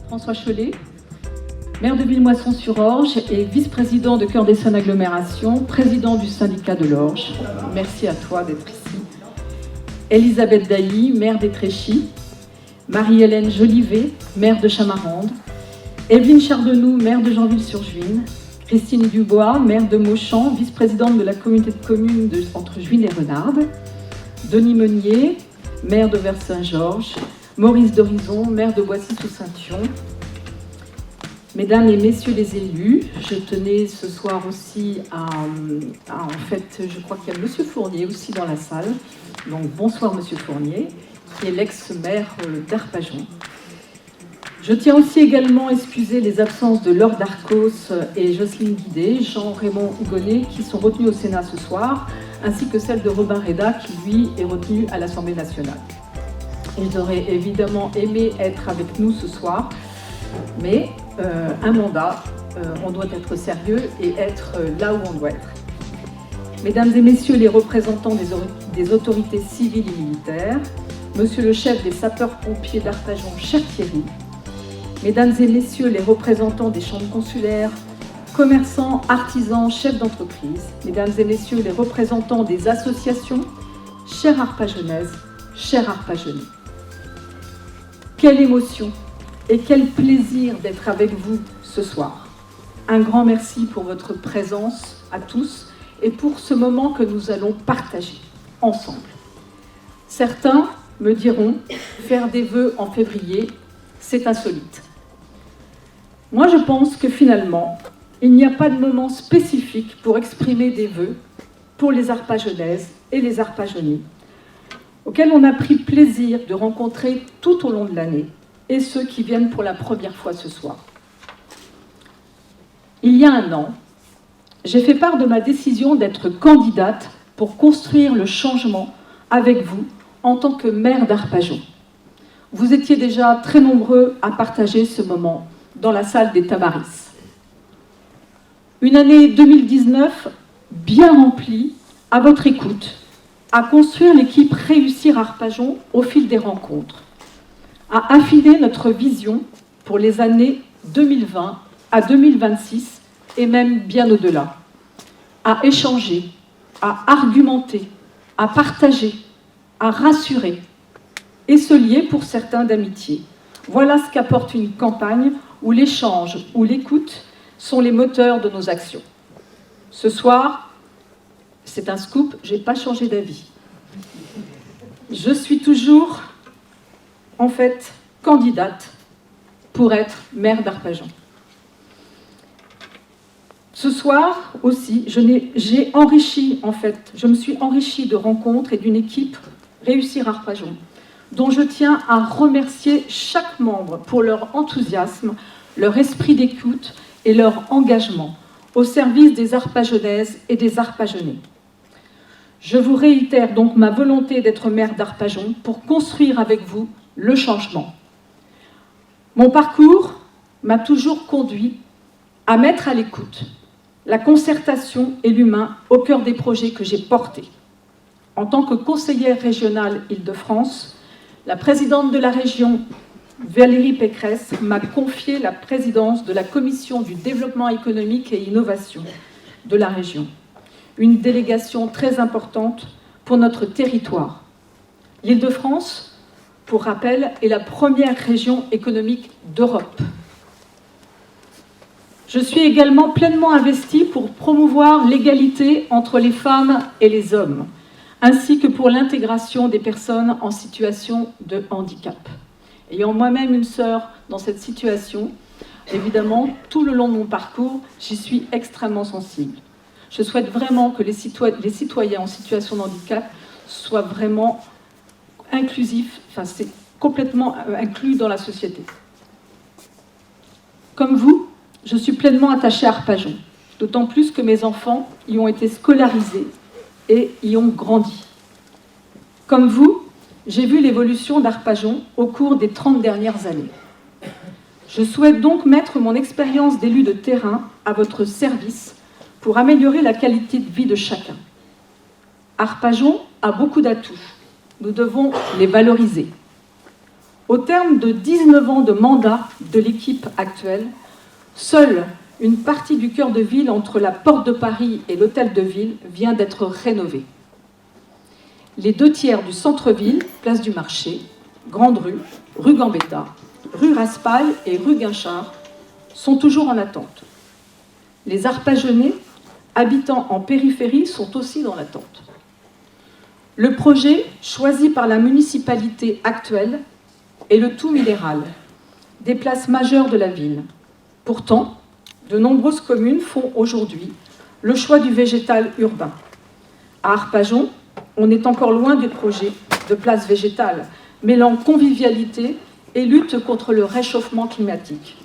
François Chollet, maire de Villemoisson-sur-Orge et vice-président de Cœur d'Essonne Agglomération, président du syndicat de l'Orge. Merci à toi d'être ici. Elisabeth Dailly, maire d'Étréchy. Marie-Hélène Jolivet, maire de Chamarande. Evelyne Chardenoux, maire de Janville-sur-Juine. Christine Dubois, maire de Mauchamp, vice-présidente de la communauté de communes entre Juine et Renarde. Denis Meunier, maire de Vers-Saint-Georges. Maurice Dorison, maire de Boissy-sous-Saint-Yon. Mesdames et messieurs les élus, je tenais ce soir aussi en fait, je crois qu'il y a Monsieur Fournier aussi dans la salle. Donc bonsoir Monsieur Fournier, qui est l'ex-maire d'Arpajon. Je tiens aussi également à excuser les absences de Laure Darcos et Jocelyne Guidé, Jean-Raymond Hugonnet, qui sont retenus au Sénat ce soir, ainsi que celle de Robin Reda, qui lui est retenu à l'Assemblée nationale. Et j'aurais évidemment aimé être avec nous ce soir, mais un mandat, on doit être sérieux et être là où on doit être. Mesdames et messieurs les représentants des autorités civiles et militaires, monsieur le chef des sapeurs-pompiers d'Arpajon, cher Thierry, mesdames et messieurs les représentants des chambres consulaires, commerçants, artisans, chefs d'entreprise, mesdames et messieurs les représentants des associations, chères Arpajonaises, chers Arpajonais. Quelle émotion et quel plaisir d'être avec vous ce soir. Un grand merci pour votre présence à tous et pour ce moment que nous allons partager ensemble. Certains me diront, faire des vœux en février, c'est insolite. Moi, je pense que finalement, il n'y a pas de moment spécifique pour exprimer des vœux pour les Arpajonaises et les Arpajonais, auxquels on a pris plaisir de rencontrer tout au long de l'année, et ceux qui viennent pour la première fois ce soir. Il y a un an, j'ai fait part de ma décision d'être candidate pour construire le changement avec vous en tant que maire d'Arpajon. Vous étiez déjà très nombreux à partager ce moment dans la salle des Tamaris. Une année 2019 bien remplie à votre écoute, à construire l'équipe Réussir Arpajon au fil des rencontres, à affiner notre vision pour les années 2020 à 2026 et même bien au-delà, à échanger, à argumenter, à partager, à rassurer et se lier pour certains d'amitié. Voilà ce qu'apporte une campagne où l'échange ou l'écoute sont les moteurs de nos actions. Ce soir, c'est un scoop, je n'ai pas changé d'avis. Je suis toujours, en fait, candidate pour être maire d'Arpajon. Ce soir aussi, je me suis enrichie de rencontres et d'une équipe Réussir Arpajon, dont je tiens à remercier chaque membre pour leur enthousiasme, leur esprit d'écoute et leur engagement au service des Arpajonaises et des Arpajonais. Je vous réitère donc ma volonté d'être maire d'Arpajon pour construire avec vous le changement. Mon parcours m'a toujours conduit à mettre à l'écoute la concertation et l'humain au cœur des projets que j'ai portés. En tant que conseillère régionale Île-de-France, la présidente de la région, Valérie Pécresse, m'a confié la présidence de la Commission du développement économique et innovation de la région. Une délégation très importante pour notre territoire. L'Île-de-France, pour rappel, est la première région économique d'Europe. Je suis également pleinement investie pour promouvoir l'égalité entre les femmes et les hommes, ainsi que pour l'intégration des personnes en situation de handicap. Ayant moi-même une sœur dans cette situation, évidemment, tout le long de mon parcours, j'y suis extrêmement sensible. Je souhaite vraiment que les citoyens en situation de handicap soient vraiment inclusifs, enfin c'est complètement inclus dans la société. Comme vous, je suis pleinement attachée à Arpajon, d'autant plus que mes enfants y ont été scolarisés et y ont grandi. Comme vous, j'ai vu l'évolution d'Arpajon au cours des 30 dernières années. Je souhaite donc mettre mon expérience d'élu de terrain à votre service pour améliorer la qualité de vie de chacun. Arpajon a beaucoup d'atouts. Nous devons les valoriser. Au terme de 19 ans de mandat de l'équipe actuelle, seule une partie du cœur de ville entre la Porte de Paris et l'Hôtel de Ville vient d'être rénovée. Les 2/3 du centre-ville, place du Marché, Grande Rue, rue Gambetta, rue Raspail et rue Guinchard sont toujours en attente. Les Arpajonais, habitant en périphérie, sont aussi dans l'attente. Le projet choisi par la municipalité actuelle est le tout minéral, des places majeures de la ville. Pourtant, de nombreuses communes font aujourd'hui le choix du végétal urbain. À Arpajon, on est encore loin du projet de place végétale, mêlant convivialité et lutte contre le réchauffement climatique.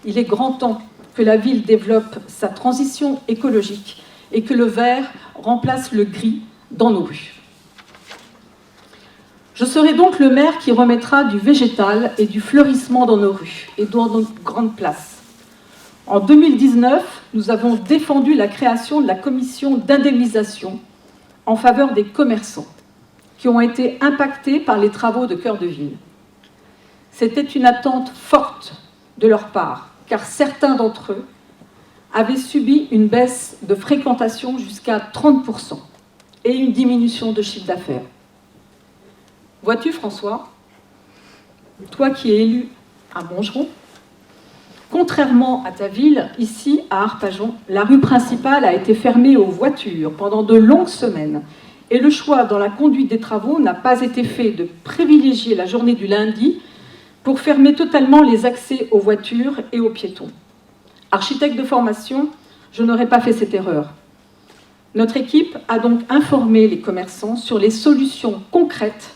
Il est grand temps que la ville développe sa transition écologique et que le vert remplace le gris dans nos rues. Je serai donc le maire qui remettra du végétal et du fleurissement dans nos rues et dans nos grandes places. En 2019, nous avons défendu la création de la commission d'indemnisation en faveur des commerçants qui ont été impactés par les travaux de cœur de ville. C'était une attente forte de leur part, car certains d'entre eux avaient subi une baisse de fréquentation jusqu'à 30% et une diminution de chiffre d'affaires. Vois-tu, François, toi qui es élu à Montgeron, contrairement à ta ville, ici, à Arpajon, la rue principale a été fermée aux voitures pendant de longues semaines et le choix dans la conduite des travaux n'a pas été fait de privilégier la journée du lundi pour fermer totalement les accès aux voitures et aux piétons. Architecte de formation, je n'aurais pas fait cette erreur. Notre équipe a donc informé les commerçants sur les solutions concrètes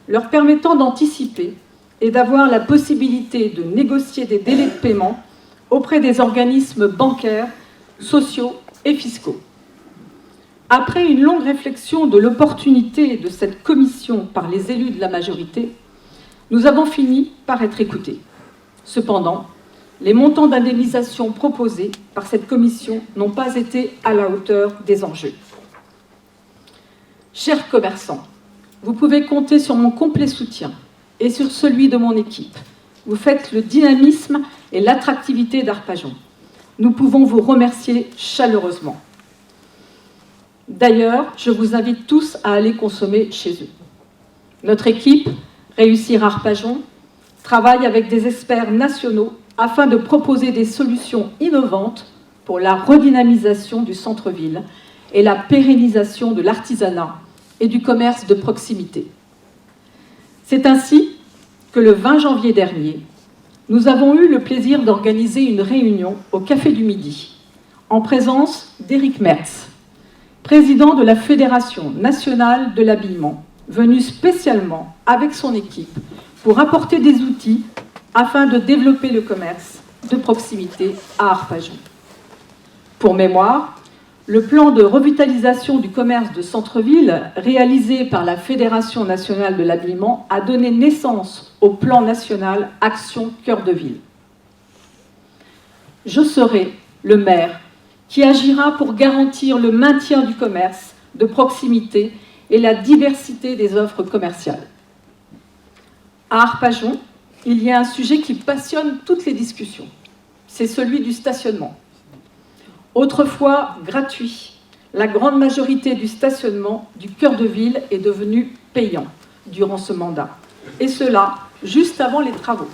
leur permettant d'anticiper et d'avoir la possibilité de négocier des délais de paiement auprès des organismes bancaires, sociaux et fiscaux. Après une longue réflexion de l'opportunité de cette commission par les élus de la majorité, nous avons fini par être écoutés. Cependant, les montants d'indemnisation proposés par cette commission n'ont pas été à la hauteur des enjeux. Chers commerçants, vous pouvez compter sur mon complet soutien et sur celui de mon équipe. Vous faites le dynamisme et l'attractivité d'Arpajon. Nous pouvons vous remercier chaleureusement. D'ailleurs, je vous invite tous à aller consommer chez eux. Notre équipe, Réussir Arpajon, travaille avec des experts nationaux afin de proposer des solutions innovantes pour la redynamisation du centre-ville et la pérennisation de l'artisanat et du commerce de proximité. C'est ainsi que le 20 janvier dernier, nous avons eu le plaisir d'organiser une réunion au Café du Midi, en présence d'Éric Merz, président de la Fédération nationale de l'habillement, venu spécialement avec son équipe pour apporter des outils afin de développer le commerce de proximité à Arpajon. Pour mémoire, le plan de revitalisation du commerce de centre-ville réalisé par la Fédération nationale de l'habillement a donné naissance au plan national Action Cœur de Ville. Je serai le maire qui agira pour garantir le maintien du commerce de proximité et la diversité des offres commerciales. À Arpajon, il y a un sujet qui passionne toutes les discussions. C'est celui du stationnement. Autrefois gratuit, la grande majorité du stationnement du cœur de ville est devenu payant durant ce mandat. Et cela, juste avant les travaux.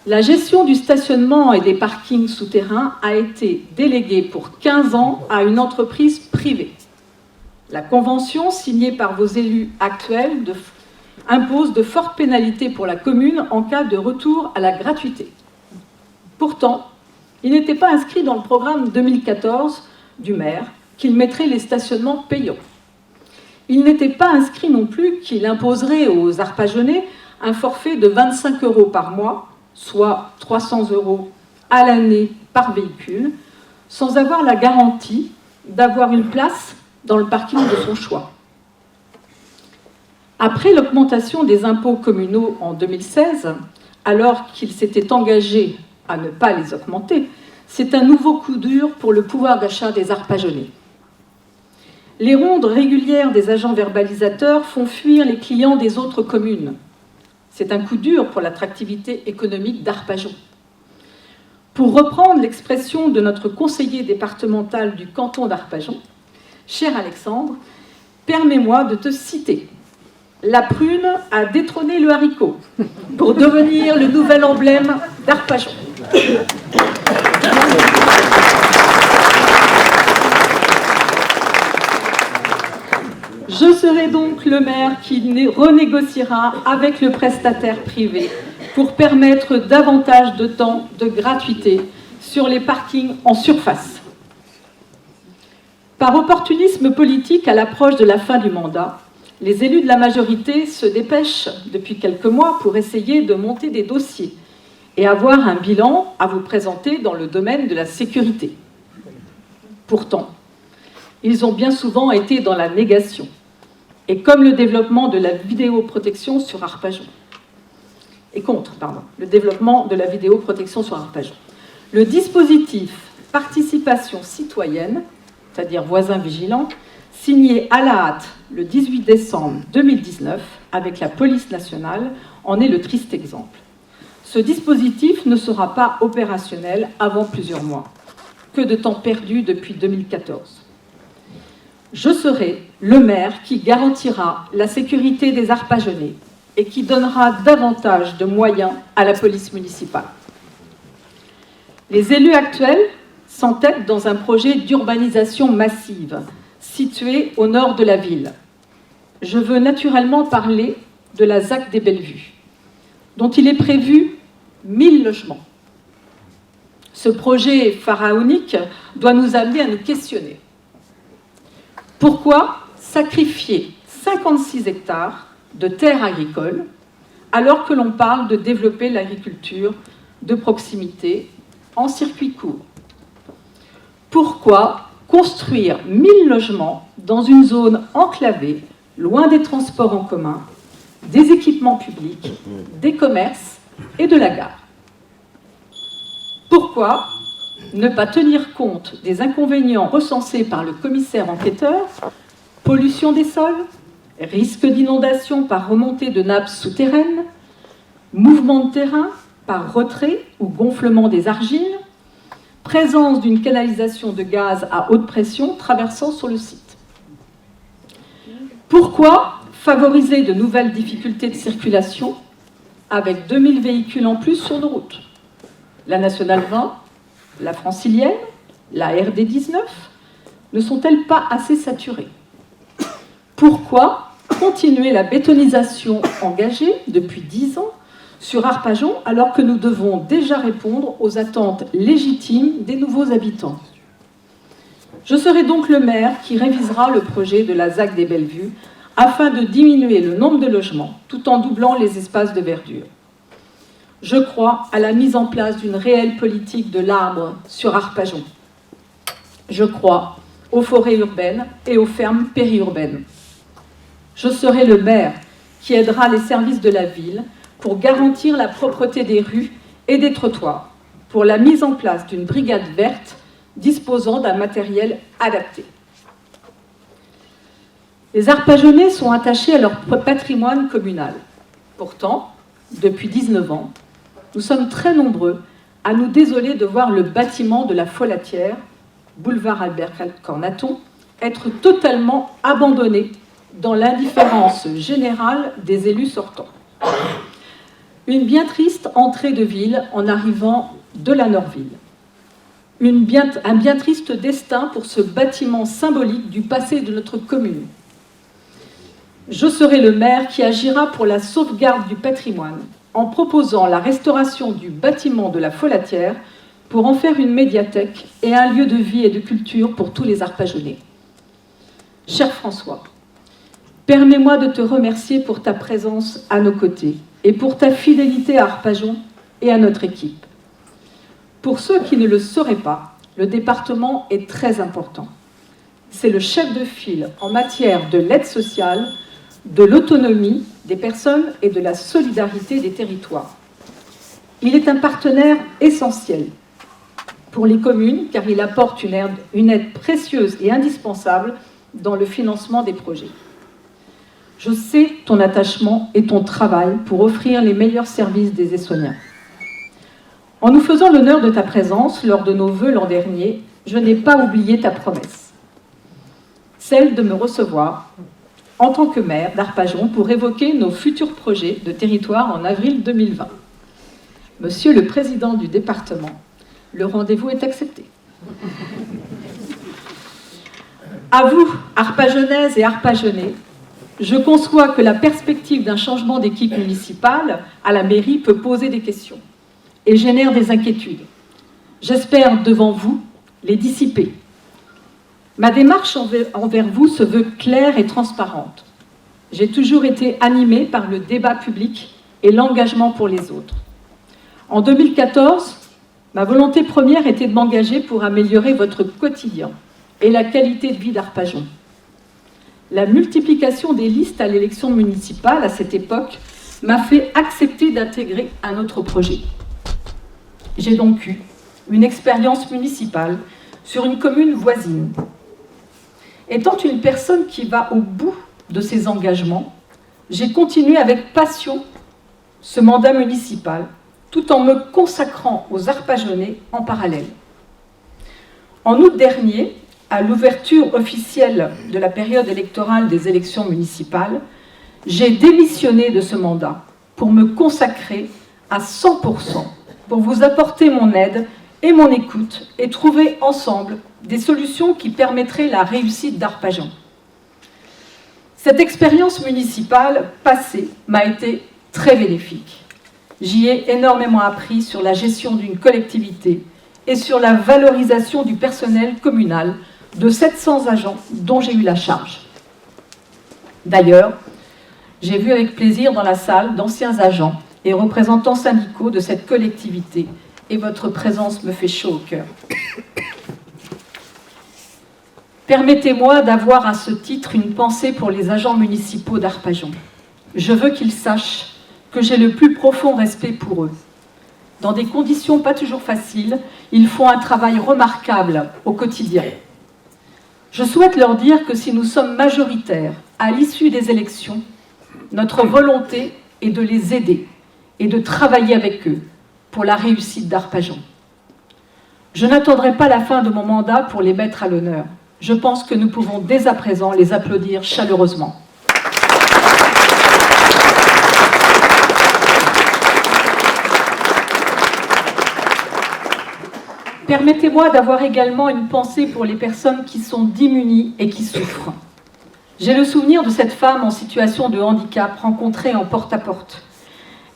La gestion du stationnement et des parkings souterrains a été déléguée pour 15 ans à une entreprise privée. La convention signée par vos élus actuels impose de fortes pénalités pour la commune en cas de retour à la gratuité. Pourtant, il n'était pas inscrit dans le programme 2014 du maire qu'il mettrait les stationnements payants. Il n'était pas inscrit non plus qu'il imposerait aux Arpajonais un forfait de 25 € par mois, soit 300 € à l'année par véhicule, sans avoir la garantie d'avoir une place dans le parking de son choix. Après l'augmentation des impôts communaux en 2016, alors qu'il s'était engagé à ne pas les augmenter, c'est un nouveau coup dur pour le pouvoir d'achat des Arpajonais. Les rondes régulières des agents verbalisateurs font fuir les clients des autres communes. C'est un coup dur pour l'attractivité économique d'Arpajon. Pour reprendre l'expression de notre conseiller départemental du canton d'Arpajon, cher Alexandre, permets-moi de te citer. La prune a détrôné le haricot pour devenir le nouvel emblème d'Arpajon. Je serai donc le maire qui renégociera avec le prestataire privé pour permettre davantage de temps de gratuité sur les parkings en surface. Par opportunisme politique à l'approche de la fin du mandat, les élus de la majorité se dépêchent depuis quelques mois pour essayer de monter des dossiers et avoir un bilan à vous présenter dans le domaine de la sécurité. Pourtant, ils ont bien souvent été dans la négation, et comme le développement de la vidéoprotection sur Arpajon. Le développement de la vidéoprotection sur Arpajon. Le dispositif participation citoyenne, c'est-à-dire voisins vigilants, signé à la hâte le 18 décembre 2019 avec la police nationale, en est le triste exemple. Ce dispositif ne sera pas opérationnel avant plusieurs mois. Que de temps perdu depuis 2014. Je serai le maire qui garantira la sécurité des Arpajonais et qui donnera davantage de moyens à la police municipale. Les élus actuels s'entêtent dans un projet d'urbanisation massive situé au nord de la ville. Je veux naturellement parler de la ZAC des Bellevues, dont il est prévu 1000 logements. Ce projet pharaonique doit nous amener à nous questionner. Pourquoi sacrifier 56 hectares de terres agricoles alors que l'on parle de développer l'agriculture de proximité en circuit court? Pourquoi construire 1000 logements dans une zone enclavée, loin des transports en commun, des équipements publics, des commerces et de la gare? Pourquoi ne pas tenir compte des inconvénients recensés par le commissaire enquêteur, pollution des sols, risque d'inondation par remontée de nappes souterraines, mouvement de terrain par retrait ou gonflement des argiles, présence d'une canalisation de gaz à haute pression traversant sur le site? Pourquoi favoriser de nouvelles difficultés de circulation avec 2000 véhicules en plus sur nos routes? La nationale 20, la francilienne, la RD 19 ne sont-elles pas assez saturées? Pourquoi continuer la bétonisation engagée depuis 10 ans sur Arpajon alors que nous devons déjà répondre aux attentes légitimes des nouveaux habitants? Je serai donc le maire qui révisera le projet de la ZAC des Bellevues afin de diminuer le nombre de logements tout en doublant les espaces de verdure. Je crois à la mise en place d'une réelle politique de l'arbre sur Arpajon. Je crois aux forêts urbaines et aux fermes périurbaines. Je serai le maire qui aidera les services de la ville pour garantir la propreté des rues et des trottoirs, pour la mise en place d'une brigade verte disposant d'un matériel adapté. Les Arpajonais sont attachés à leur patrimoine communal. Pourtant, depuis 19 ans, nous sommes très nombreux à nous désoler de voir le bâtiment de la Folatière, boulevard Albert Cornaton, être totalement abandonné dans l'indifférence générale des élus sortants. Une bien triste entrée de ville en arrivant de la Norville. Un bien triste destin pour ce bâtiment symbolique du passé de notre commune. Je serai le maire qui agira pour la sauvegarde du patrimoine en proposant la restauration du bâtiment de la Folatière pour en faire une médiathèque et un lieu de vie et de culture pour tous les Arpajonais. Cher François, permets-moi de te remercier pour ta présence à nos côtés et pour ta fidélité à Arpajon et à notre équipe. Pour ceux qui ne le sauraient pas, le département est très important. C'est le chef de file en matière de l'aide sociale, de l'autonomie des personnes et de la solidarité des territoires. Il est un partenaire essentiel pour les communes car il apporte une aide précieuse et indispensable dans le financement des projets. Je sais ton attachement et ton travail pour offrir les meilleurs services des Essonniens. En nous faisant l'honneur de ta présence lors de nos vœux l'an dernier, je n'ai pas oublié ta promesse, celle de me recevoir en tant que maire d'Arpajon pour évoquer nos futurs projets de territoire en avril 2020. Monsieur le président du département, le rendez-vous est accepté. À vous, Arpajonaises et Arpajonais, je conçois que la perspective d'un changement d'équipe municipale à la mairie peut poser des questions et génère des inquiétudes. J'espère devant vous les dissiper. Ma démarche envers vous se veut claire et transparente. J'ai toujours été animée par le débat public et l'engagement pour les autres. En 2014, ma volonté première était de m'engager pour améliorer votre quotidien et la qualité de vie d'Arpajon. La multiplication des listes à l'élection municipale à cette époque m'a fait accepter d'intégrer un autre projet. J'ai donc eu une expérience municipale sur une commune voisine. Étant une personne qui va au bout de ses engagements, j'ai continué avec passion ce mandat municipal, tout en me consacrant aux Arpajonais en parallèle. En août dernier, à l'ouverture officielle de la période électorale des élections municipales, j'ai démissionné de ce mandat pour me consacrer à 100% pour vous apporter mon aide et mon écoute et trouver ensemble des solutions qui permettraient la réussite d'Arpajon. Cette expérience municipale passée m'a été très bénéfique. J'y ai énormément appris sur la gestion d'une collectivité et sur la valorisation du personnel communal de 700 agents dont j'ai eu la charge. D'ailleurs, j'ai vu avec plaisir dans la salle d'anciens agents et représentants syndicaux de cette collectivité et votre présence me fait chaud au cœur. Permettez-moi d'avoir à ce titre une pensée pour les agents municipaux d'Arpajon. Je veux qu'ils sachent que j'ai le plus profond respect pour eux. Dans des conditions pas toujours faciles, ils font un travail remarquable au quotidien. Je souhaite leur dire que si nous sommes majoritaires à l'issue des élections, notre volonté est de les aider et de travailler avec eux pour la réussite d'Arpajon. Je n'attendrai pas la fin de mon mandat pour les mettre à l'honneur. Je pense que nous pouvons dès à présent les applaudir chaleureusement. Permettez-moi d'avoir également une pensée pour les personnes qui sont démunies et qui souffrent. J'ai le souvenir de cette femme en situation de handicap rencontrée en porte-à-porte.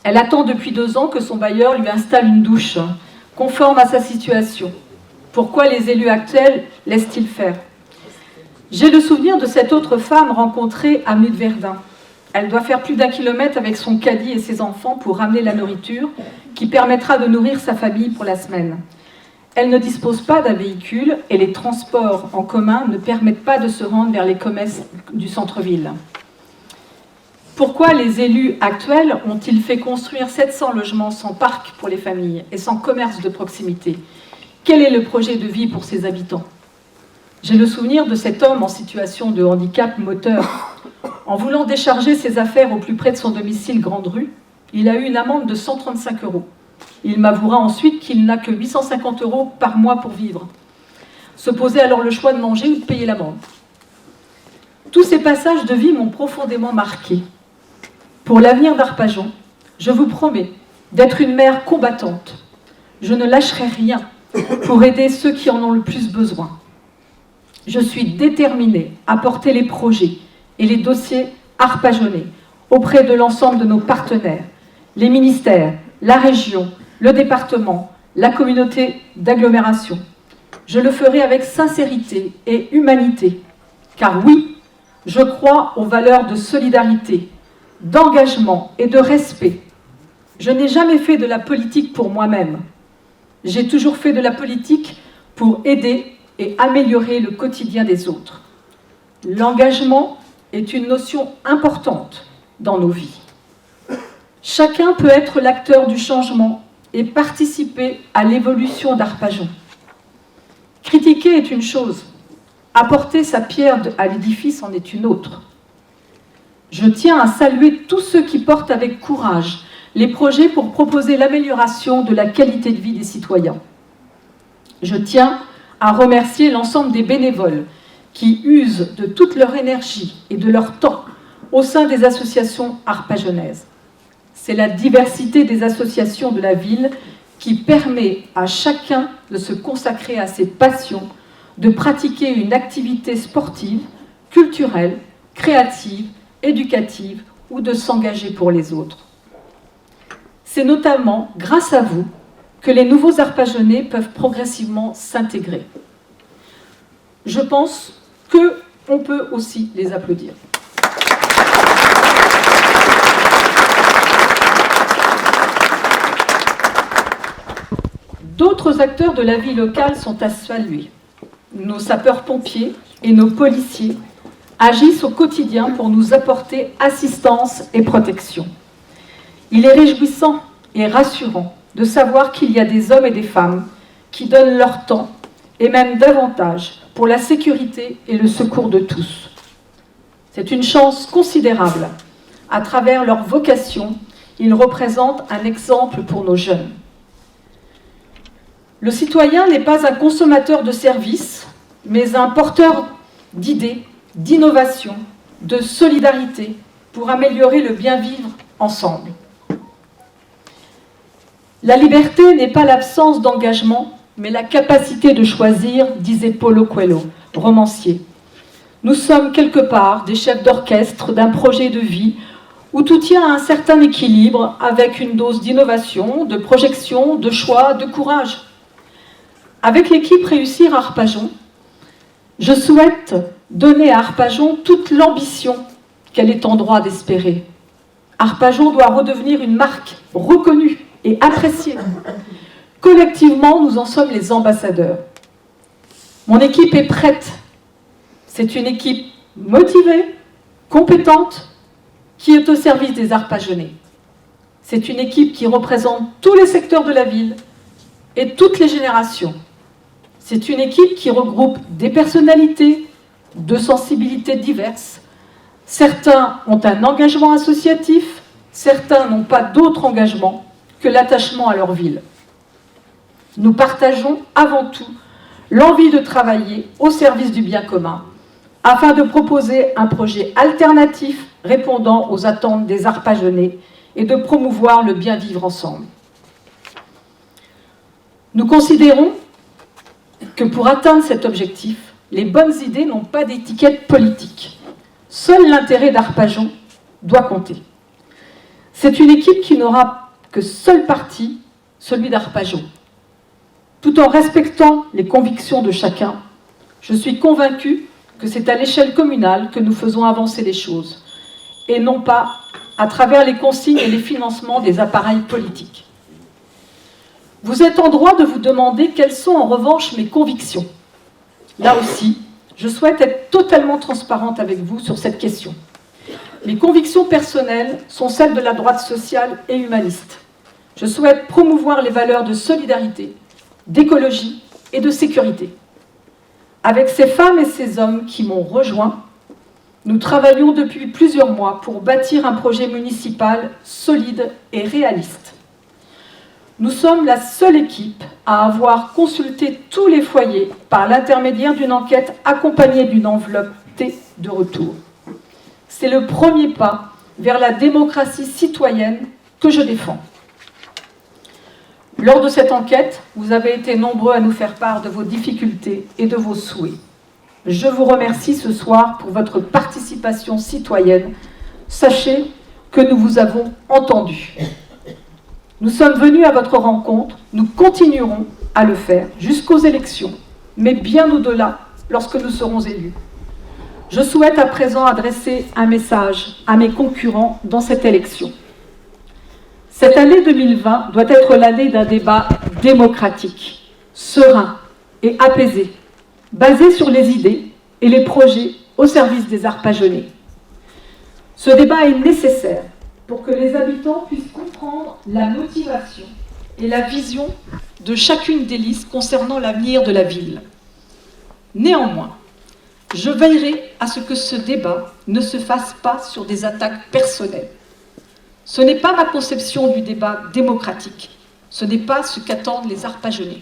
Elle attend depuis 2 ans que son bailleur lui installe une douche conforme à sa situation. Pourquoi les élus actuels laissent-ils faire ? J'ai le souvenir de cette autre femme rencontrée à Mudverdun. Elle doit faire plus d'1 kilomètre avec son caddie et ses enfants pour ramener la nourriture qui permettra de nourrir sa famille pour la semaine. Elle ne dispose pas d'un véhicule et les transports en commun ne permettent pas de se rendre vers les commerces du centre-ville. Pourquoi les élus actuels ont-ils fait construire 700 logements sans parc pour les familles et sans commerce de proximité ? Quel est le projet de vie pour ses habitants ? J'ai le souvenir de cet homme en situation de handicap moteur. En voulant décharger ses affaires au plus près de son domicile Grande Rue, il a eu une amende de 135 €. Il m'avouera ensuite qu'il n'a que 850 € par mois pour vivre. Se posait alors le choix de manger ou de payer l'amende. Tous ces passages de vie m'ont profondément marqué. Pour l'avenir d'Arpajon, je vous promets d'être une mère combattante. Je ne lâcherai rien pour aider ceux qui en ont le plus besoin. Je suis déterminée à porter les projets et les dossiers arpajonais auprès de l'ensemble de nos partenaires, les ministères, la région, le département, la communauté d'agglomération. Je le ferai avec sincérité et humanité, car oui, je crois aux valeurs de solidarité, d'engagement et de respect. Je n'ai jamais fait de la politique pour moi-même. J'ai toujours fait de la politique pour aider et améliorer le quotidien des autres. L'engagement est une notion importante dans nos vies. Chacun peut être l'acteur du changement et participer à l'évolution d'Arpajon. Critiquer est une chose, Apporter sa pierre à l'édifice en est une autre. Je tiens à saluer tous ceux qui portent avec courage les projets pour proposer l'amélioration de la qualité de vie des citoyens. Je tiens à remercier l'ensemble des bénévoles qui usent de toute leur énergie et de leur temps au sein des associations arpajonaises. C'est la diversité des associations de la ville qui permet à chacun de se consacrer à ses passions, de pratiquer une activité sportive, culturelle, créative, éducative ou de s'engager pour les autres. C'est notamment grâce à vous que les nouveaux Arpajonais peuvent progressivement s'intégrer. Je pense qu'on peut aussi les applaudir. D'autres acteurs de la vie locale sont à saluer. Nos sapeurs-pompiers et nos policiers agissent au quotidien pour nous apporter assistance et protection. Il est réjouissant et rassurant de savoir qu'il y a des hommes et des femmes qui donnent leur temps, et même davantage, pour la sécurité et le secours de tous. C'est une chance considérable. À travers leur vocation, ils représentent un exemple pour nos jeunes. Le citoyen n'est pas un consommateur de services, mais un porteur d'idées, d'innovation, de solidarité pour améliorer le bien-vivre ensemble. La liberté n'est pas l'absence d'engagement, mais la capacité de choisir, disait Paulo Coelho, romancier. Nous sommes quelque part des chefs d'orchestre d'un projet de vie où tout tient à un certain équilibre avec une dose d'innovation, de projection, de choix, de courage. Avec l'équipe Réussir Arpajon, je souhaite donner à Arpajon toute l'ambition qu'elle est en droit d'espérer. Arpajon doit redevenir une marque reconnue et appréciée. Collectivement, nous en sommes les ambassadeurs. Mon équipe est prête. C'est une équipe motivée, compétente, qui est au service des Arpajonais. C'est une équipe qui représente tous les secteurs de la ville et toutes les générations. C'est une équipe qui regroupe des personnalités de sensibilités diverses. Certains ont un engagement associatif, certains n'ont pas d'autre engagement que l'attachement à leur ville. Nous partageons avant tout l'envie de travailler au service du bien commun, afin de proposer un projet alternatif répondant aux attentes des Arpajonais et de promouvoir le bien vivre ensemble. Nous considérons que pour atteindre cet objectif, les bonnes idées n'ont pas d'étiquette politique. Seul l'intérêt d'Arpajon doit compter. C'est une équipe qui n'aura que seul parti, celui d'Arpajon. Tout en respectant les convictions de chacun, je suis convaincue que c'est à l'échelle communale que nous faisons avancer les choses, et non pas à travers les consignes et les financements des appareils politiques. Vous êtes en droit de vous demander quelles sont en revanche mes convictions. Là aussi, je souhaite être totalement transparente avec vous sur cette question. Mes convictions personnelles sont celles de la droite sociale et humaniste. Je souhaite promouvoir les valeurs de solidarité, d'écologie et de sécurité. Avec ces femmes et ces hommes qui m'ont rejoint, nous travaillons depuis plusieurs mois pour bâtir un projet municipal solide et réaliste. Nous sommes la seule équipe à avoir consulté tous les foyers par l'intermédiaire d'une enquête accompagnée d'une enveloppe T de retour. C'est le premier pas vers la démocratie citoyenne que je défends. Lors de cette enquête, vous avez été nombreux à nous faire part de vos difficultés et de vos souhaits. Je vous remercie ce soir pour votre participation citoyenne. Sachez que nous vous avons entendu. Nous sommes venus à votre rencontre, nous continuerons à le faire jusqu'aux élections, mais bien au-delà lorsque nous serons élus. Je souhaite à présent adresser un message à mes concurrents dans cette élection. Cette année 2020 doit être l'année d'un débat démocratique, serein et apaisé, basé sur les idées et les projets au service des Arpajonais. Ce débat est nécessaire pour que les habitants puissent comprendre la motivation et la vision de chacune des listes concernant l'avenir de la ville. Néanmoins, Je veillerai à ce que ce débat ne se fasse pas sur des attaques personnelles. Ce n'est pas ma conception du débat démocratique. Ce n'est pas ce qu'attendent les Arpajonais.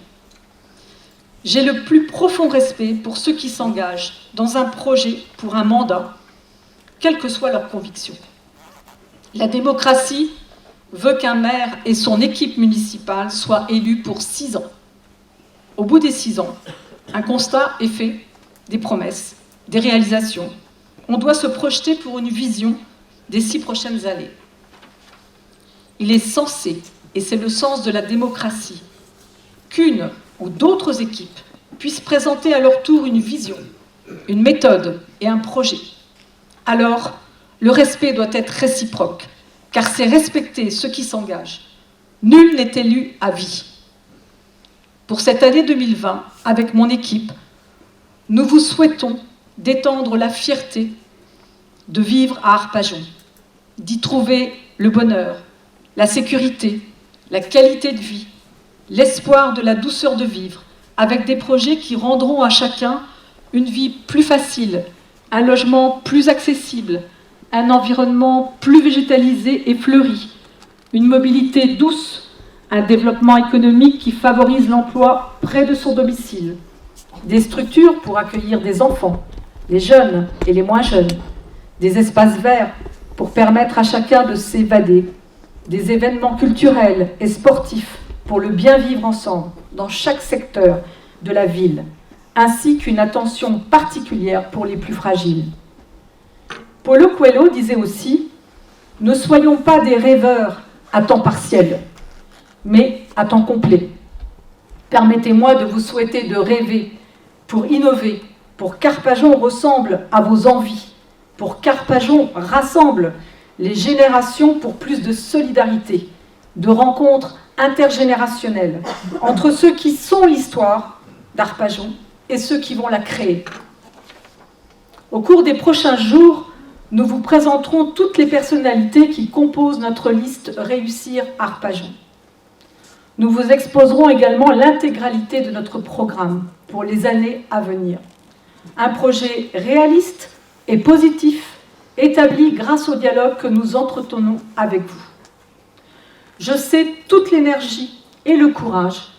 J'ai le plus profond respect pour ceux qui s'engagent dans un projet pour un mandat, quelle que soit leur conviction. La démocratie veut qu'un maire et son équipe municipale soient élus pour 6 ans. Au bout des 6 ans, un constat est fait, des promesses, des réalisations. On doit se projeter pour une vision des 6 prochaines années. Il est censé, et c'est le sens de la démocratie, qu'une ou d'autres équipes puissent présenter à leur tour une vision, une méthode et un projet. Alors, le respect doit être réciproque, car c'est respecter ceux qui s'engagent. Nul n'est élu à vie. Pour cette année 2020, avec mon équipe, nous vous souhaitons d'étendre la fierté de vivre à Arpajon, d'y trouver le bonheur, la sécurité, la qualité de vie, l'espoir de la douceur de vivre, avec des projets qui rendront à chacun une vie plus facile, un logement plus accessible, un environnement plus végétalisé et fleuri, une mobilité douce, un développement économique qui favorise l'emploi près de son domicile, des structures pour accueillir des enfants, les jeunes et les moins jeunes, des espaces verts pour permettre à chacun de s'évader, des événements culturels et sportifs pour le bien vivre ensemble dans chaque secteur de la ville, ainsi qu'une attention particulière pour les plus fragiles. Paulo Coelho disait aussi « Ne soyons pas des rêveurs à temps partiel, mais à temps complet. Permettez-moi de vous souhaiter de rêver pour innover, pour qu'Arpajon ressemble à vos envies, pour qu'Arpajon rassemble les générations pour plus de solidarité, de rencontres intergénérationnelles entre ceux qui sont l'histoire d'Arpajon et ceux qui vont la créer. Au cours des prochains jours, nous vous présenterons toutes les personnalités qui composent notre liste Réussir Arpajon. Nous vous exposerons également l'intégralité de notre programme pour les années à venir. Un projet réaliste et positif établi grâce au dialogue que nous entretenons avec vous. Je sais toute l'énergie et le courage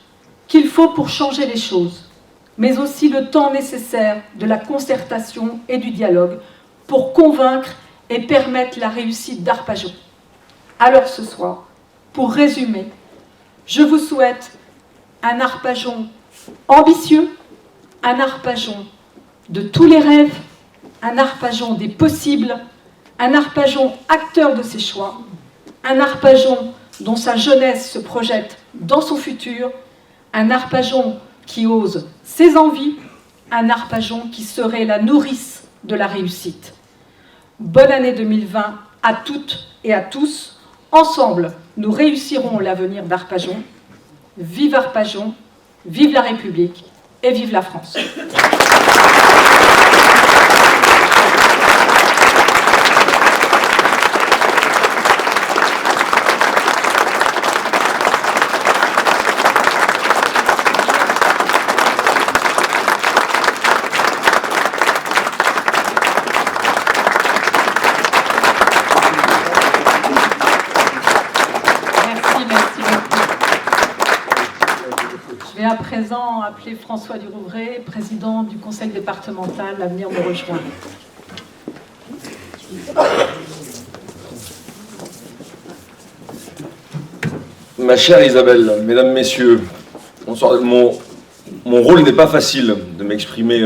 qu'il faut pour changer les choses, mais aussi le temps nécessaire de la concertation et du dialogue pour convaincre et permettre la réussite d'Arpajon. Alors ce soir, pour résumer, je vous souhaite un Arpajon ambitieux, un Arpajon de tous les rêves, un Arpajon des possibles, un Arpajon acteur de ses choix, un Arpajon dont sa jeunesse se projette dans son futur, un Arpajon qui ose ses envies, un Arpajon qui serait la nourrice de la réussite. Bonne année 2020 à toutes et à tous. Ensemble, nous réussirons l'avenir d'Arpajon. Vive Arpajon, vive la République et vive la France. Je vais à présent appeler François Durouvray, président du conseil départemental, à venir me rejoindre. Ma chère Isabelle, mesdames, messieurs, bonsoir. Mon rôle n'est pas facile de m'exprimer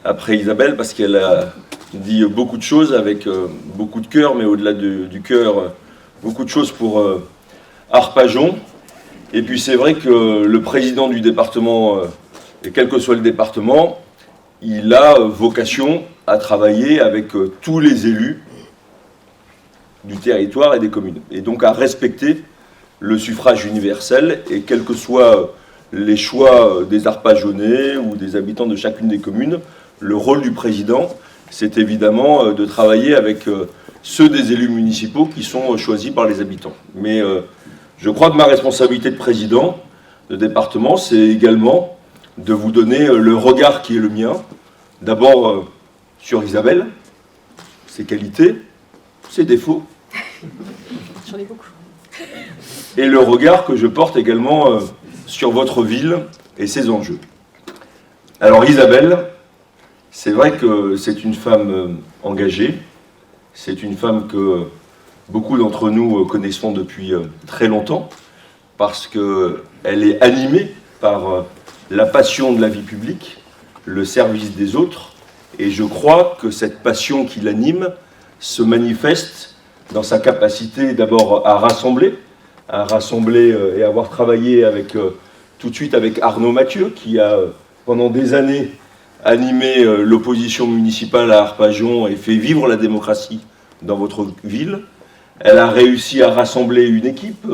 après Isabelle parce qu'elle a dit beaucoup de choses avec beaucoup de cœur, mais au-delà du cœur, beaucoup de choses pour Arpajon. Et puis c'est vrai que le président du département, et quel que soit le département, il a vocation à travailler avec tous les élus du territoire et des communes. Et donc à respecter le suffrage universel, et quels que soient les choix des Arpajonais ou des habitants de chacune des communes, le rôle du président, c'est évidemment de travailler avec ceux des élus municipaux qui sont choisis par les habitants. Mais je crois que ma responsabilité de président de département, c'est également de vous donner le regard qui est le mien, D'abord sur Isabelle, ses qualités, ses défauts. J'en ai beaucoup. Et le regard que je porte également sur votre ville et ses enjeux. Alors Isabelle, c'est vrai que c'est une femme engagée, c'est une femme que beaucoup d'entre nous connaissons depuis très longtemps, parce qu'elle est animée par la passion de la vie publique, le service des autres, et je crois que cette passion qui l'anime se manifeste dans sa capacité d'abord à rassembler et avoir travaillé avec, tout de suite avec Arnaud Mathieu, qui a pendant des années animé l'opposition municipale à Arpajon et fait vivre la démocratie dans votre ville. Elle a réussi à rassembler une équipe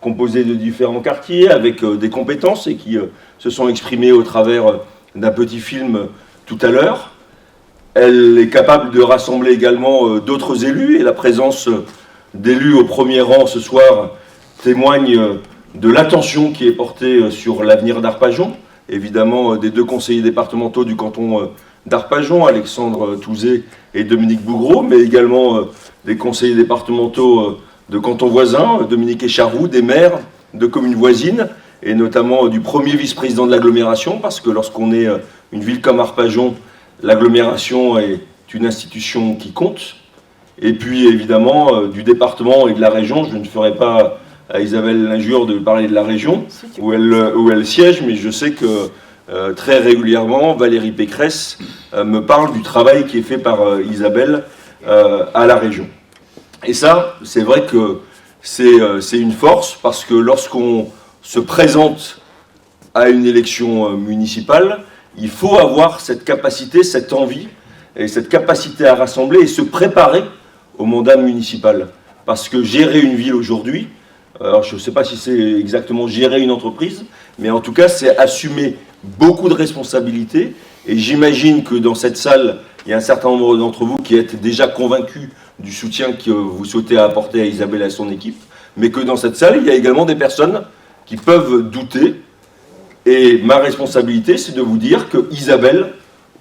composée de différents quartiers avec des compétences et qui se sont exprimées au travers d'un petit film tout à l'heure. Elle est capable de rassembler également d'autres élus et la présence d'élus au premier rang ce soir témoigne de l'attention qui est portée sur l'avenir d'Arpajon, évidemment des deux conseillers départementaux du canton d'Arpajon, Alexandre Touzé et Dominique Bougreau, mais également des conseillers départementaux de cantons voisins, Dominique Écharroux, des maires de communes voisines, et notamment du premier vice-président de l'agglomération, parce que lorsqu'on est une ville comme Arpajon, l'agglomération est une institution qui compte. Et puis évidemment du département et de la région. Je ne ferai pas à Isabelle l'injure de parler de la région où elle siège, mais je sais que très régulièrement Valérie Pécresse me parle du travail qui est fait par Isabelle à la région. Et ça, c'est vrai que c'est une force, parce que lorsqu'on se présente à une élection municipale, il faut avoir cette capacité, cette envie et cette capacité à rassembler et se préparer au mandat municipal. Parce que gérer une ville aujourd'hui, alors je ne sais pas si c'est exactement gérer une entreprise, mais en tout cas c'est assumer beaucoup de responsabilités. Et j'imagine que dans cette salle, il y a un certain nombre d'entre vous qui êtes déjà convaincus du soutien que vous souhaitez apporter à Isabelle et à son équipe, mais que dans cette salle, il y a également des personnes qui peuvent douter. Et ma responsabilité, c'est de vous dire que Isabelle,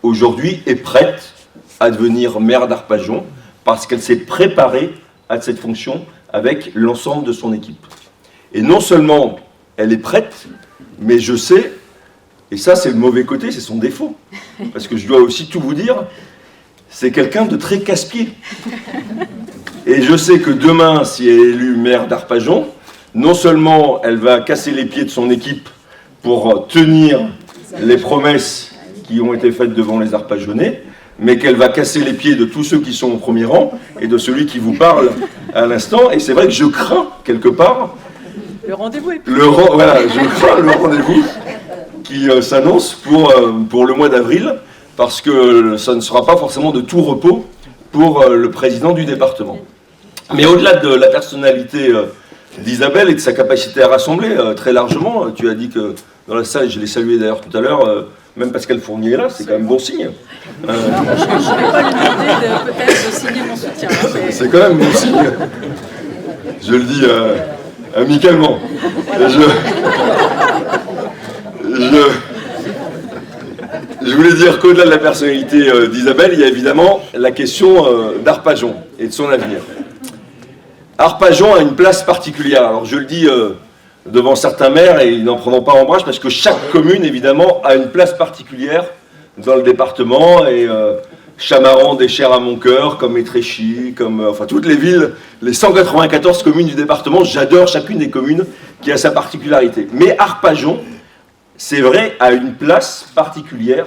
aujourd'hui, est prête à devenir maire d'Arpajon, parce qu'elle s'est préparée à cette fonction avec l'ensemble de son équipe. Et non seulement elle est prête, mais je sais, et ça c'est le mauvais côté, c'est son défaut, parce que je dois aussi tout vous dire, c'est quelqu'un de très casse-pied. Et je sais que demain, si elle est élue maire d'Arpajon, non seulement elle va casser les pieds de son équipe pour tenir les promesses qui ont été faites devant les Arpajonais, mais qu'elle va casser les pieds de tous ceux qui sont au premier rang et de celui qui vous parle à l'instant. Et c'est vrai que je crains, quelque part, le rendez-vous est voilà, je crains le rendez-vous qui s'annonce pour le mois d'avril, parce que ça ne sera pas forcément de tout repos pour le président du département. Mais au-delà de la personnalité d'Isabelle et de sa capacité à rassembler très largement, tu as dit que dans la salle, je l'ai salué d'ailleurs tout à l'heure, même Pascal Fournier est là, c'est quand même bon signe. Je n'ai pas l'idée peut-être de signer mon soutien. Mais... C'est quand même bon signe. Je le dis amicalement. Voilà. Je voulais dire qu'au-delà de la personnalité d'Isabelle, il y a évidemment la question d'Arpajon et de son avenir. Arpajon a une place particulière. Alors je le dis devant certains maires, et ils n'en prendront pas ombrage, parce que chaque commune, évidemment, a une place particulière dans le département, et Chamarande est cher à mon cœur, comme Étréchy, comme enfin toutes les villes, les 194 communes du département, j'adore chacune des communes qui a sa particularité. Mais Arpajon, c'est vrai, a une place particulière,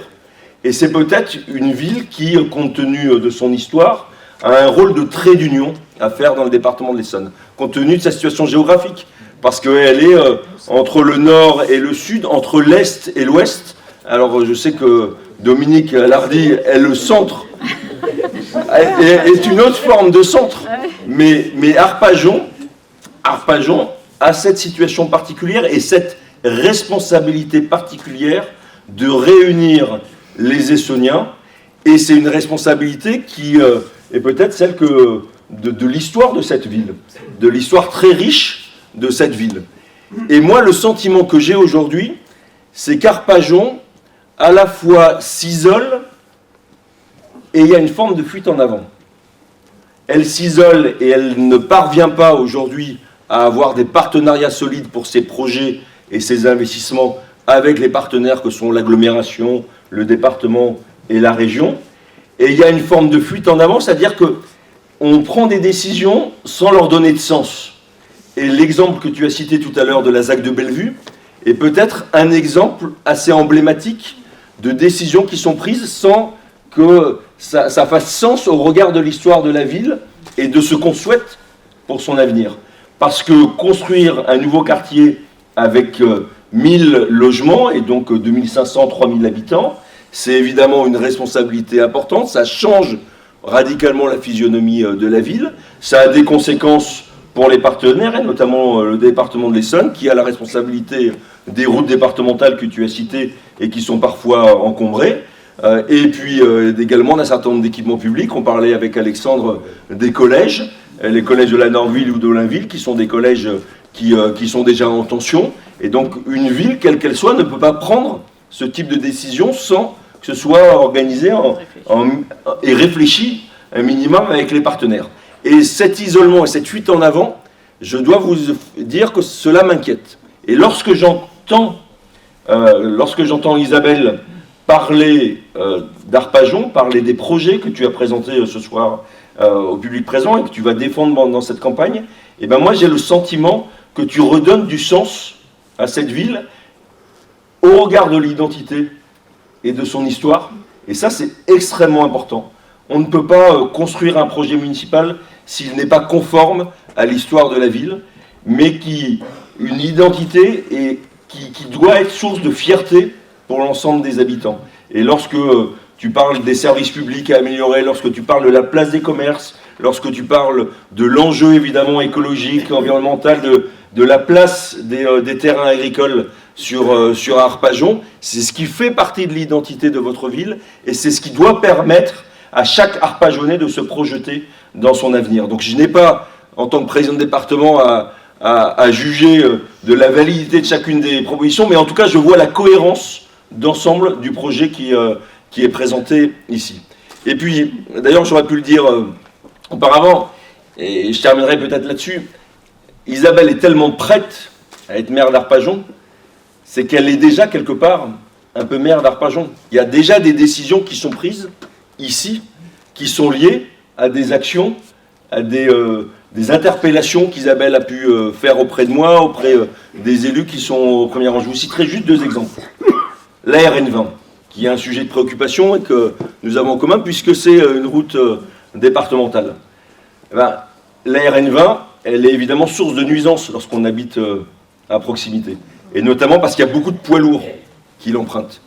et c'est peut-être une ville qui, compte tenu de son histoire, a un rôle de trait d'union à faire dans le département de l'Essonne, compte tenu de sa situation géographique, parce qu'elle est entre le nord et le sud, entre l'est et l'ouest. Alors je sais que Dominique Lardy est le centre, est une autre forme de centre, mais Arpajon a cette situation particulière et cette responsabilité particulière de réunir les Essonniens, et c'est une responsabilité qui est peut-être celle de l'histoire de cette ville, de l'histoire très riche de cette ville. Et moi, le sentiment que j'ai aujourd'hui, c'est qu'Arpajon, à la fois s'isole et il y a une forme de fuite en avant. Elle s'isole et elle ne parvient pas aujourd'hui à avoir des partenariats solides pour ses projets et ses investissements avec les partenaires que sont l'agglomération, le département et la région. Et il y a une forme de fuite en avant, c'est-à-dire qu'on prend des décisions sans leur donner de sens. Et l'exemple que tu as cité tout à l'heure de la ZAC de Bellevue est peut-être un exemple assez emblématique de décisions qui sont prises sans que ça fasse sens au regard de l'histoire de la ville et de ce qu'on souhaite pour son avenir. Parce que construire un nouveau quartier avec 1000 logements et donc 2500, 3000 habitants, c'est évidemment une responsabilité importante, ça change radicalement la physionomie de la ville, ça a des conséquences pour les partenaires, et notamment le département de l'Essonne, qui a la responsabilité des routes départementales que tu as citées et qui sont parfois encombrées, et puis également d'un certain nombre d'équipements publics. On parlait avec Alexandre des collèges, les collèges de la Norville ou d'Ollainville, qui sont des collèges qui sont déjà en tension, et donc une ville, quelle qu'elle soit, ne peut pas prendre ce type de décision sans que ce soit organisé et réfléchi un minimum avec les partenaires. Et cet isolement et cette fuite en avant, je dois vous dire que cela m'inquiète. Et lorsque j'entends Isabelle parler d'Arpajon, parler des projets que tu as présentés ce soir au public présent et que tu vas défendre dans cette campagne, et ben moi j'ai le sentiment que tu redonnes du sens à cette ville au regard de l'identité et de son histoire. Et ça, c'est extrêmement important. On ne peut pas construire un projet municipal s'il n'est pas conforme à l'histoire de la ville, mais une identité et qui doit être source de fierté pour l'ensemble des habitants. Et lorsque tu parles des services publics à améliorer, lorsque tu parles de la place des commerces, lorsque tu parles de l'enjeu évidemment écologique, environnemental, de la place des terrains agricoles sur Arpajon, c'est ce qui fait partie de l'identité de votre ville et c'est ce qui doit permettre à chaque Arpajonais de se projeter dans son avenir. Donc je n'ai pas, en tant que président de département, à juger de la validité de chacune des propositions, mais en tout cas je vois la cohérence d'ensemble du projet qui est présenté ici. Et puis, d'ailleurs j'aurais pu le dire auparavant, et je terminerai peut-être là-dessus, Isabelle est tellement prête à être maire d'Arpajon, c'est qu'elle est déjà quelque part un peu maire d'Arpajon. Il y a déjà des décisions qui sont prises ici, qui sont liées à des actions, à des interpellations qu'Isabelle a pu faire auprès de moi, auprès des élus qui sont au premier rang. Je vous citerai juste 2 exemples. La RN20, qui est un sujet de préoccupation et que nous avons en commun puisque c'est une route départementale. Eh ben, la RN20, elle est évidemment source de nuisance lorsqu'on habite à proximité. Et notamment parce qu'il y a beaucoup de poids lourds qui l'empruntent.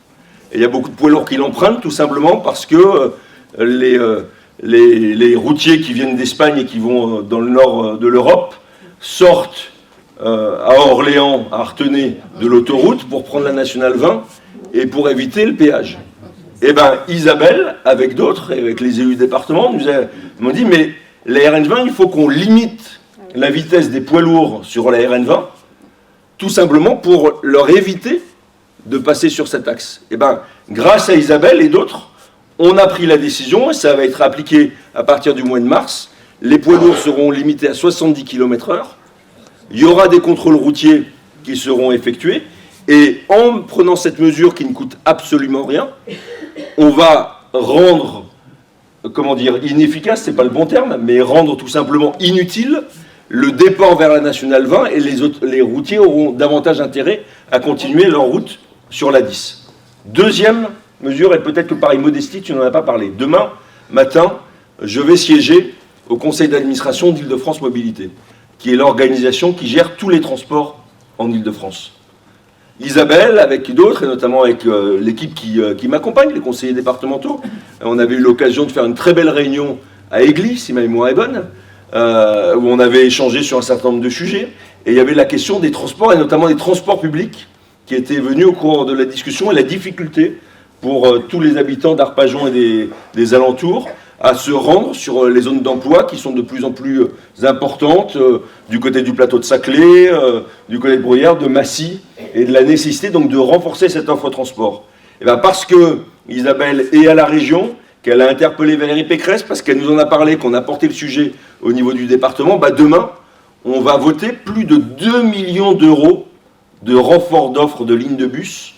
Et il y a beaucoup de poids lourds qui l'empruntent tout simplement parce que les routiers qui viennent d'Espagne et qui vont dans le nord de l'Europe sortent à Orléans, à Artenay, de l'autoroute pour prendre la nationale 20 et pour éviter le péage. Et bien Isabelle, avec d'autres, et avec les élus du département, m'ont dit mais la RN20, il faut qu'on limite la vitesse des poids lourds sur la RN20, tout simplement pour leur éviter de passer sur cet axe. Et bien, grâce à Isabelle et d'autres, on a pris la décision, et ça va être appliqué à partir du mois de mars. Les poids lourds seront limités à 70 km/h. Il y aura des contrôles routiers qui seront effectués. Et en prenant cette mesure qui ne coûte absolument rien, on va rendre, inefficace, c'est pas le bon terme, mais rendre tout simplement inutile le départ vers la nationale 20 et les routiers auront davantage intérêt à continuer leur route sur la 10. Deuxième mesure, et peut-être que par immodestie, tu n'en as pas parlé. Demain matin, je vais siéger au conseil d'administration d'Île-de-France Mobilité, qui est l'organisation qui gère tous les transports en Île-de-France. Isabelle, avec d'autres, et notamment avec l'équipe qui m'accompagne, les conseillers départementaux, on avait eu l'occasion de faire une très belle réunion à Aigli, si ma mémoire est bonne, où on avait échangé sur un certain nombre de sujets, et il y avait la question des transports, et notamment des transports publics, qui était venue au cours de la discussion, et la difficulté pour tous les habitants d'Arpajon et des alentours à se rendre sur les zones d'emploi qui sont de plus en plus importantes, du côté du plateau de Saclay, du côté de Bruyères, de Massy, et de la nécessité donc de renforcer cette offre transport. Et bien parce que Isabelle est à la région, qu'elle a interpellé Valérie Pécresse parce qu'elle nous en a parlé, qu'on a porté le sujet au niveau du département. Demain, on va voter plus de 2 millions d'euros de renfort d'offres de lignes de bus.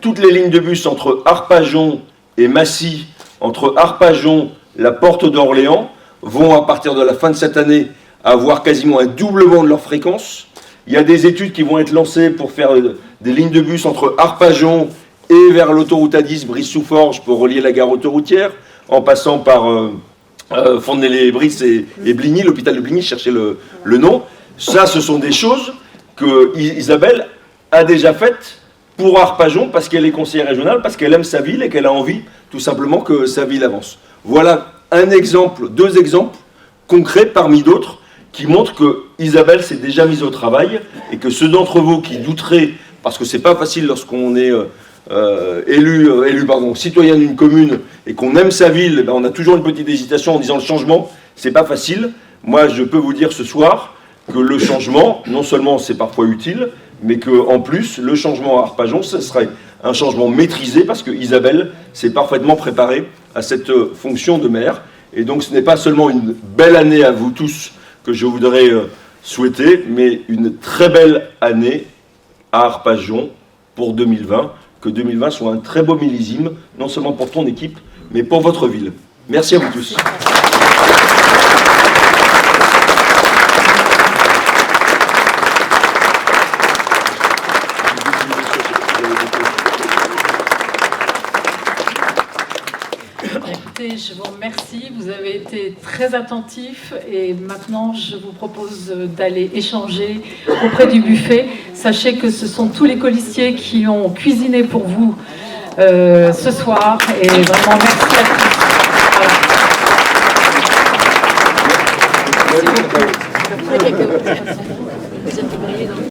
Toutes les lignes de bus entre Arpajon et Massy, entre Arpajon, la Porte d'Orléans, vont à partir de la fin de cette année avoir quasiment un doublement de leur fréquence. Il y a des études qui vont être lancées pour faire des lignes de bus entre Arpajon et vers l'autoroute A10, Brive-sous-Forges, pour relier la gare autoroutière, en passant par Fontenay-les-Brices et Bligny, l'hôpital de Bligny, cherchez le nom. Ça, ce sont des choses que Isabelle a déjà faites pour Arpajon, parce qu'elle est conseillère régionale, parce qu'elle aime sa ville et qu'elle a envie, tout simplement, que sa ville avance. Voilà un exemple, 2 exemples concrets parmi d'autres, qui montrent que Isabelle s'est déjà mise au travail et que ceux d'entre vous qui douteraient, parce que c'est pas facile lorsqu'on est citoyen d'une commune et qu'on aime sa ville, on a toujours une petite hésitation en disant le changement, c'est pas facile. Moi, je peux vous dire ce soir que le changement, non seulement c'est parfois utile, mais qu'en plus, le changement à Arpajon, ce serait un changement maîtrisé parce que Isabelle s'est parfaitement préparée à cette fonction de maire. Et donc, ce n'est pas seulement une belle année à vous tous que je voudrais souhaiter, mais une très belle année à Arpajon pour 2020. Que 2020 soit un très beau millésime, non seulement pour ton équipe, mais pour votre ville. Merci à vous tous. Écoutez, je vous remercie, vous avez été très attentifs et maintenant je vous propose d'aller échanger auprès du buffet. Sachez que ce sont tous les colistiers qui ont cuisiné pour vous ce soir et vraiment merci à tous. Voilà. Merci beaucoup.